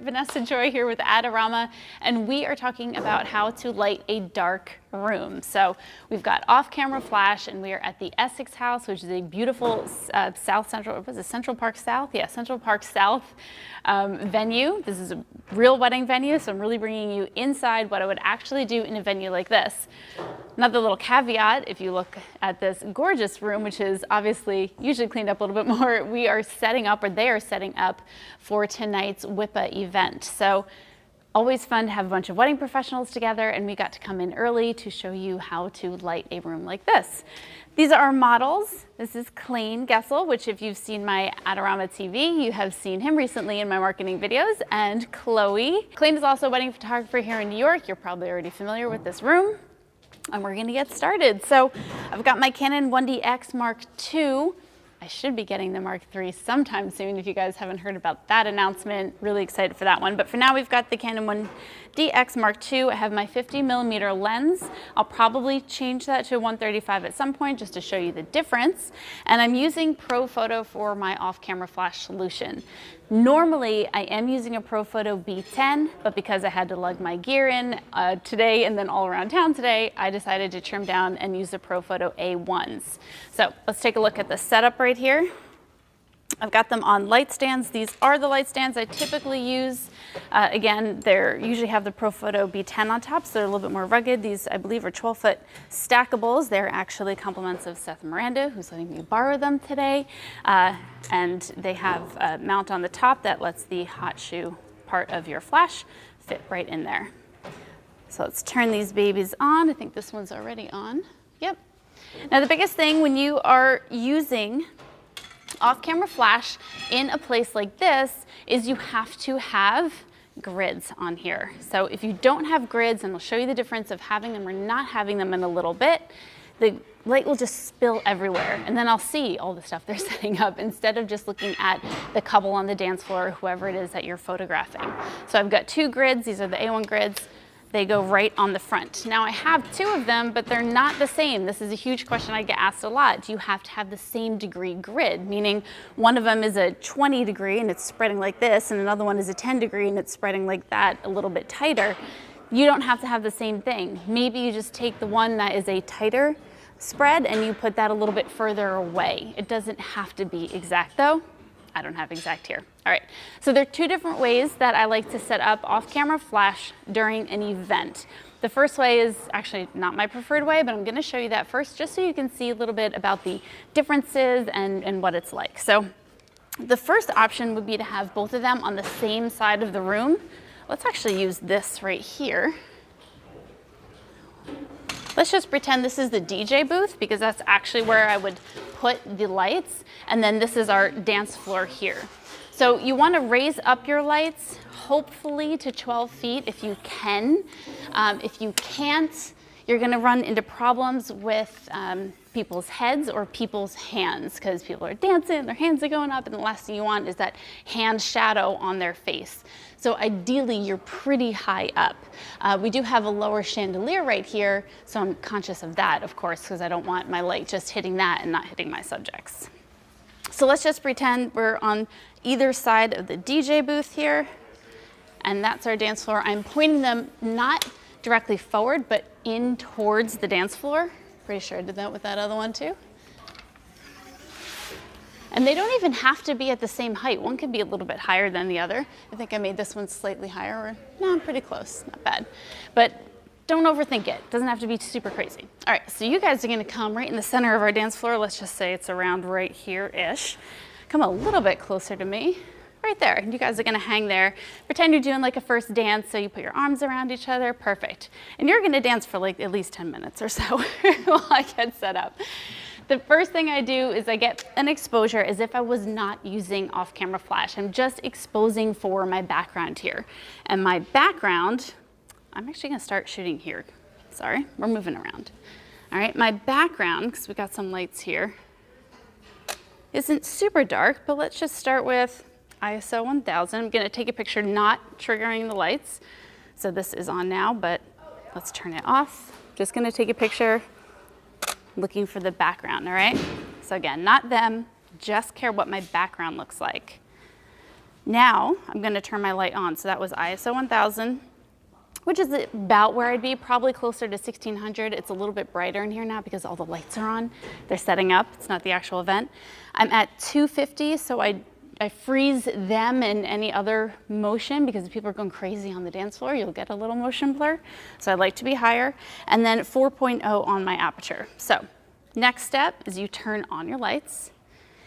Vanessa Joy here with Adorama, and we are talking about how to light a dark room. So we've got off-camera flash, and we are at the Essex House, which is a beautiful Central Park South? Yeah, Central Park South venue. This is a real wedding venue, so I'm really bringing you inside what I would actually do in a venue like this. Another little caveat, if you look at this gorgeous room, which is obviously usually cleaned up a little bit more, we are setting up, or they are setting up for tonight's WIPA event. So always fun to have a bunch of wedding professionals together, and we got to come in early to show you how to light a room like this. These are our models. This is Clayne Gessel, which if you've seen my Adorama TV, you have seen him recently in my marketing videos, and Chloe. Clayne is also a wedding photographer here in New York. You're probably already familiar with this room. And we're gonna get started. So I've got my Canon 1DX Mark II. I should be getting the Mark III sometime soon if you guys haven't heard about that announcement. Really excited for that one. But for now, we've got the Canon 1DX Mark II. I have my 50mm lens. I'll probably change that to 135 at some point just to show you the difference. And I'm using Profoto for my off-camera flash solution. Normally, I am using a Profoto B10, but because I had to lug my gear in today and then all around town today, I decided to trim down and use the Profoto A1s. So let's take a look at the setup right here. I've got them on light stands. These are the light stands I typically use. Again, they usually have the Profoto B10 on top, so they're a little bit more rugged. These, I believe, are 12-foot stackables. They're actually compliments of Seth Miranda, who's letting me borrow them today. And they have a mount on the top that lets the hot shoe part of your flash fit right in there. So let's turn these babies on. I think this one's already on. Yep. Now, the biggest thing when you are using off-camera flash in a place like this is you have to have grids on here. So if you don't have grids, and I'll show you the difference of having them or not having them in a little bit, the light will just spill everywhere, and then I'll see all the stuff they're setting up instead of just looking at the couple on the dance floor or whoever it is that you're photographing. So I've got two grids. These are the A1 grids. They go right on the front. Now I have two of them, but they're not the same. This is a huge question I get asked a lot. Do you have to have the same degree grid? Meaning one of them is a 20 degree and it's spreading like this, and another one is a 10 degree and it's spreading like that, a little bit tighter. You don't have to have the same thing. Maybe you just take the one that is a tighter spread and you put that a little bit further away. It doesn't have to be exact though. I don't have exact here. All right, so there are two different ways that I like to set up off-camera flash during an event. The first way is actually not my preferred way, but I'm gonna show you that first just so you can see a little bit about the differences and what it's like. So the first option would be to have both of them on the same side of the room. Let's actually use this right here. Let's just pretend this is the DJ booth because that's actually where I would put the lights, and then this is our dance floor here. So you want to raise up your lights, hopefully to 12 feet if you can. If you can't, you're going to run into problems with people's heads or people's hands because people are dancing, their hands are going up, and the last thing you want is that hand shadow on their face. So ideally, you're pretty high up. We do have a lower chandelier right here, so I'm conscious of that, of course, because I don't want my light just hitting that and not hitting my subjects. So let's just pretend we're on either side of the DJ booth here, and that's our dance floor. I'm pointing them not directly forward, but in towards the dance floor. Pretty sure I did that with that other one too. And they don't even have to be at the same height. One could be a little bit higher than the other. I think I made this one slightly higher, or no, I'm pretty close, not bad. But don't overthink it. Doesn't have to be super crazy. All right, so you guys are gonna come right in the center of our dance floor. Let's just say it's around right here-ish. Come a little bit closer to me, right there. And you guys are gonna hang there. Pretend you're doing like a first dance, so you put your arms around each other, perfect. And you're gonna dance for like at least 10 minutes or so while I get set up. The first thing I do is I get an exposure as if I was not using off-camera flash. I'm just exposing for my background here. And my background, I'm actually gonna start shooting here. Sorry, we're moving around. All right, my background, because we got some lights here, isn't super dark, but let's just start with ISO 1000. I'm gonna take a picture not triggering the lights. So this is on now, but let's turn it off. Just gonna take a picture looking for the background, all right? So again, not them, just care what my background looks like. Now I'm gonna turn my light on. So that was ISO 1000, which is about where I'd be, probably closer to 1600. It's a little bit brighter in here now because all the lights are on. They're setting up, it's not the actual event. I'm at 250, so I freeze them and any other motion because if people are going crazy on the dance floor, you'll get a little motion blur. So I like to be higher. And then 4.0 on my aperture. So next step is you turn on your lights.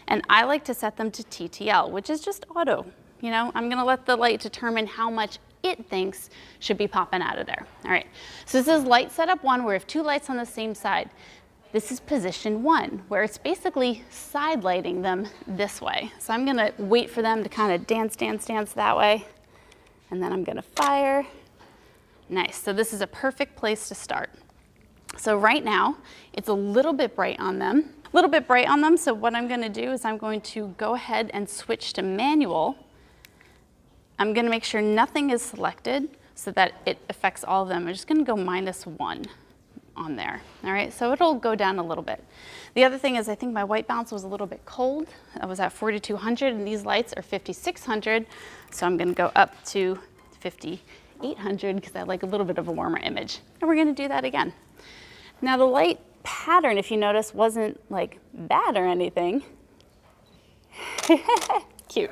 And I like to set them to TTL, which is just auto. You know, I'm gonna let the light determine how much it thinks should be popping out of there. All right, so this is light setup 1, where we have 2 lights on the same side. This is position 1, where it's basically side lighting them this way. So I'm gonna wait for them to kind of dance that way. And then I'm gonna fire. Nice, so this is a perfect place to start. So right now, it's a little bit bright on them. So what I'm gonna do is I'm going to go ahead and switch to manual. I'm gonna make sure nothing is selected so that it affects all of them. I'm just gonna go -1 on there. All right, so it'll go down a little bit. The other thing is I think my white balance was a little bit cold. I was at 4200 and these lights are 5600. So I'm gonna go up to 5800 because I like a little bit of a warmer image. And we're gonna do that again. Now the light pattern, if you notice, wasn't like bad or anything. Cute.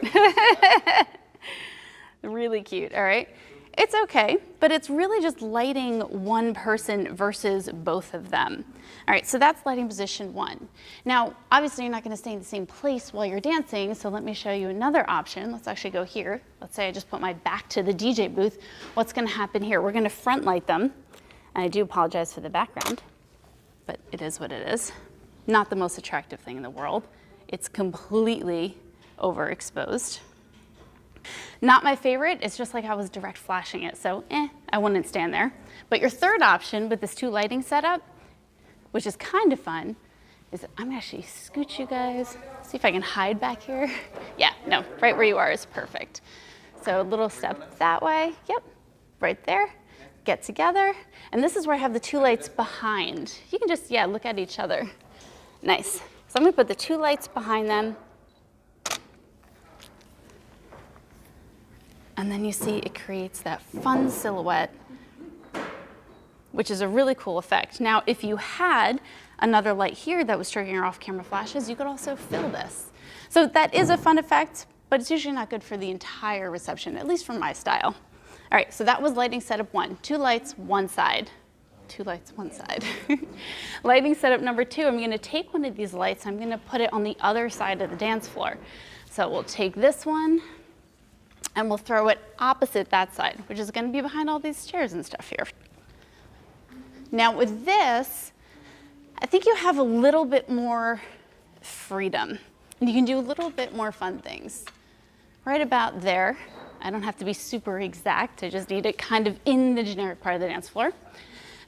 Really cute, all right? It's okay, but it's really just lighting one person versus both of them. All right, so that's lighting position 1. Now, obviously you're not gonna stay in the same place while you're dancing, so let me show you another option. Let's actually go here. Let's say I just put my back to the DJ booth. What's gonna happen here? We're gonna front light them, and I do apologize for the background, but it is what it is. Not the most attractive thing in the world. It's completely overexposed. Not my favorite, it's just like I was direct flashing it, so I wouldn't stand there. But your third option with this 2 lighting setup, which is kind of fun, is I'm gonna actually scoot you guys, see if I can hide back here. Yeah, no, right where you are is perfect. So a little step that way, yep, right there, get together. And this is where I have the 2 lights behind. You can just, look at each other. Nice. So I'm gonna put the 2 lights behind them. And then you see it creates that fun silhouette, which is a really cool effect. Now, if you had another light here that was triggering your off-camera flashes, you could also fill this. So that is a fun effect, but it's usually not good for the entire reception, at least for my style. All right, so that was lighting setup 1. 2 lights, 1 side. 2 lights, 1 side. Lighting setup number 2, I'm gonna take one of these lights, I'm gonna put it on the other side of the dance floor. So we'll take this one, and we'll throw it opposite that side, which is gonna be behind all these chairs and stuff here. Now with this, I think you have a little bit more freedom. And you can do a little bit more fun things. Right about there, I don't have to be super exact, I just need it kind of in the generic part of the dance floor.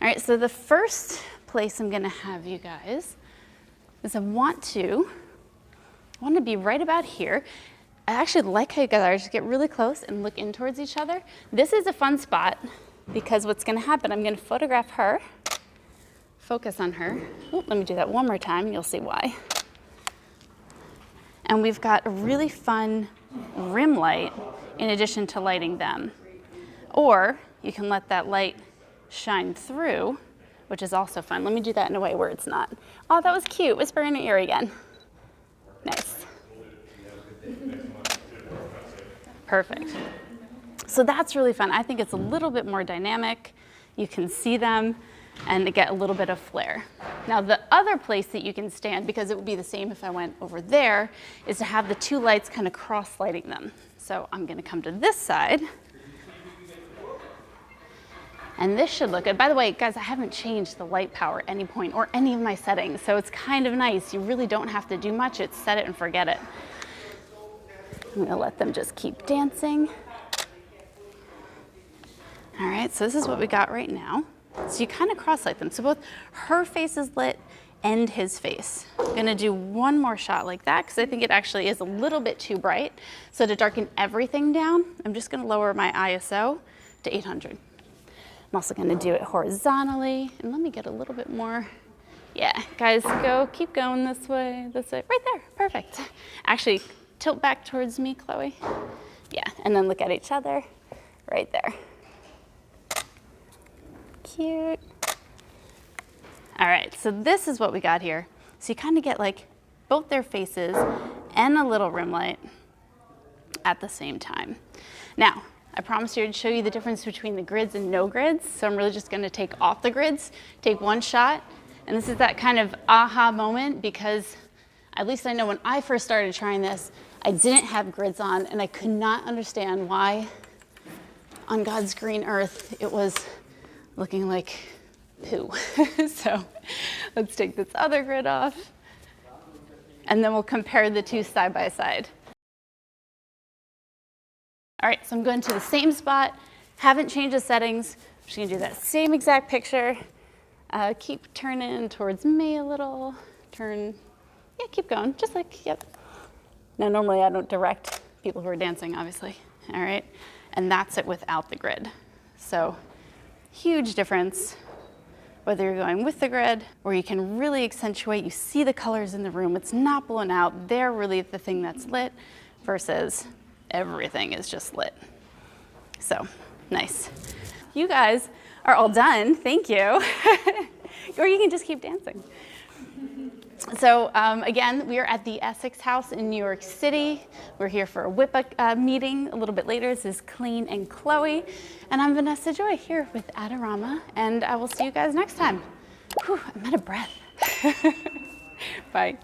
All right, so the first place I'm gonna have you guys is I want to be right about here. I actually like how you guys just get really close and look in towards each other. This is a fun spot because what's gonna happen, I'm gonna photograph her, focus on her. Oh, let me do that one more time and you'll see why. And we've got a really fun rim light in addition to lighting them. Or you can let that light shine through, which is also fun. Let me do that in a way where it's not. Oh, that was cute. Whisper in your ear again. Nice. Perfect. So that's really fun. I think it's a little bit more dynamic. You can see them and get a little bit of flair. Now the other place that you can stand, because it would be the same if I went over there, is to have the 2 lights kind of cross lighting them. So I'm gonna come to this side. And this should look good. By the way, guys, I haven't changed the light power at any point or any of my settings, so it's kind of nice. You really don't have to do much. It's set it and forget it. I'm gonna let them just keep dancing. All right, so this is what we got right now. So you kind of cross-light them. So both her face is lit and his face. I'm gonna do one more shot like that because I think it actually is a little bit too bright. So to darken everything down, I'm just gonna lower my ISO to 800. I'm also gonna do it horizontally. And let me get a little bit more. Yeah, guys, keep going this way, right there, perfect. Actually, tilt back towards me, Chloe. Yeah, and then look at each other right there. Cute. All right, so this is what we got here. So you kind of get like both their faces and a little rim light at the same time. Now, I promised you I'd show you the difference between the grids and no grids, so I'm really just gonna take off the grids, take one shot, and this is that kind of aha moment because at least I know when I first started trying this, I didn't have grids on and I could not understand why on God's green earth it was looking like poo. So let's take this other grid off and then we'll compare the two side by side. All right, so I'm going to the same spot, haven't changed the settings. I'm just gonna do that same exact picture. Keep turning towards me a little, turn, yeah, keep going, just like, yep. Now, normally I don't direct people who are dancing, obviously, all right? And that's it without the grid. So, huge difference, whether you're going with the grid or you can really accentuate, you see the colors in the room, it's not blown out, they're really the thing that's lit versus everything is just lit. So, nice. You guys are all done, thank you. Or you can just keep dancing. So again, we are at the Essex House in New York City. We're here for a whip meeting a little bit later. This is Clean and Chloe. And I'm Vanessa Joy here with Adorama. And I will see you guys next time. Whew, I'm out of breath. Bye.